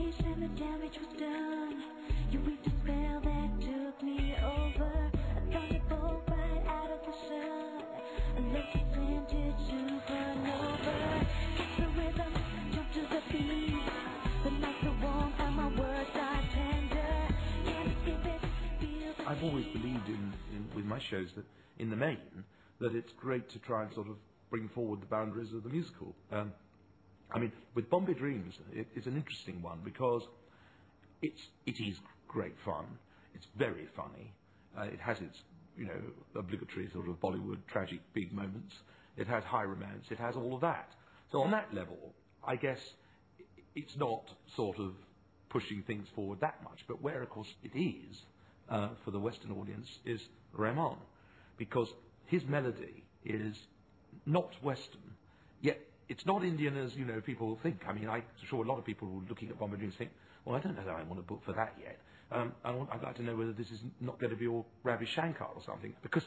finished and the damage was done. You reaped a spell that took me over. A thunderbolt right out of the sun. A lucky planted supernova. Catch the rhythm, jump to the beat. The nights are warm and my words are tender. Can't escape it, feel the I've always believed with my shows that, in the main, that it's great to try and sort of bring forward the boundaries of the musical. I mean, with Bombay Dreams, it's an interesting one because it is great fun. It's very funny. It has its, obligatory sort of Bollywood tragic big moments. It has high romance. It has all of that. So on that level, I guess it's not sort of pushing things forward that much. But where, of course, it is for the Western audience is Rahman, because his melody is not Western, yet it's not Indian as, people think. I mean, I'm sure a lot of people who are looking at Bombay Dreams think, well, I don't know that I want to book for that yet. I'd like to know whether this is not going to be all Ravi Shankar or something, because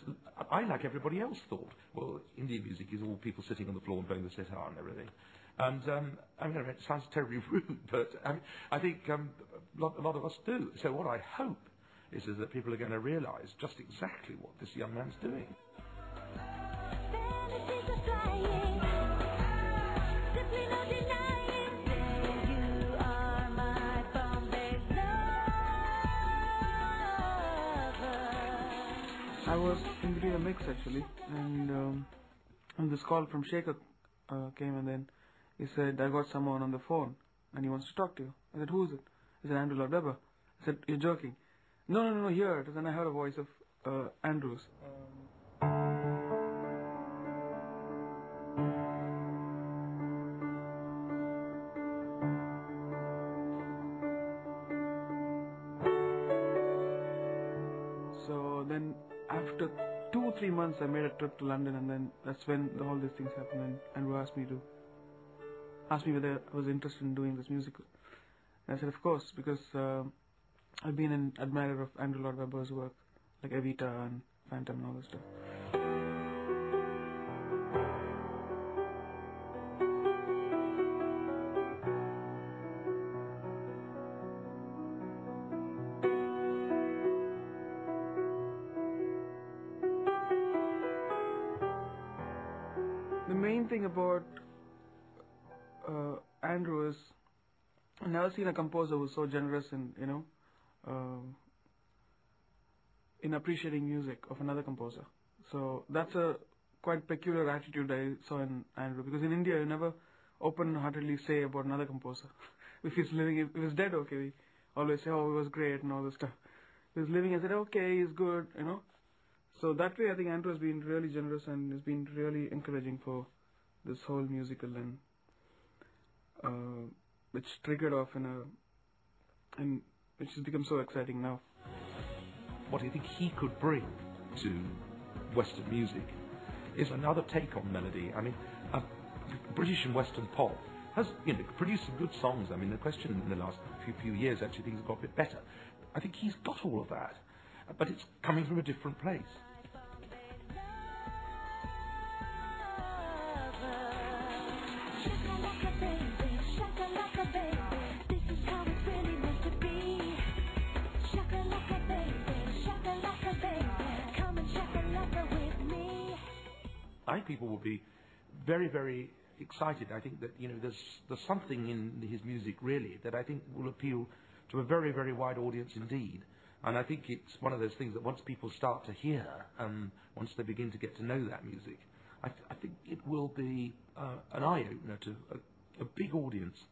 I, like everybody else, thought, well, Indian music is all people sitting on the floor and playing the sitar and everything. And, it sounds terribly rude, but I think a lot of us do. So what I hope is that people are going to realise just exactly what this young man's doing. fantasies are flying. Simply no denying. You are my Bombay lover. I was in between a mix actually, and this call from Shekhar came, and then he said, I got someone on the phone and he wants to talk to you. I said, who is it? He said, Andrew Lloyd Webber. I said, you're joking. No, here it is. And I heard a voice of Andrew's. So then after 2-3 months I made a trip to London, and then that's when all these things happened, and Andrew asked me whether I was interested in doing this musical. And I said, of course, because I've been an admirer of Andrew Lloyd Webber's work, like Evita and Phantom and all this stuff. The main thing about Andrew is, I've never seen a composer who's so generous in, in appreciating music of another composer. So that's a quite peculiar attitude I saw in Andrew, because in India you never open-heartedly say about another composer. If he's living, if he's dead, okay, we always say, oh, he was great and all this stuff. If he's living, I said, okay, he's good, So that way I think Andrew has been really generous and has been really encouraging for this whole musical, and which triggered off and which has become so exciting now. What I think he could bring to Western music is another take on melody. I mean, British and Western pop has, produced some good songs. I mean, the question in the last few years, actually, things have got a bit better. I think he's got all of that, but it's coming from a different place. I think people will be very, very excited. I think that, there's something in his music, really, that I think will appeal to a very, very wide audience indeed. And I think it's one of those things that once people start to hear, once they begin to get to know that music, I think it will be an eye-opener to a big audience.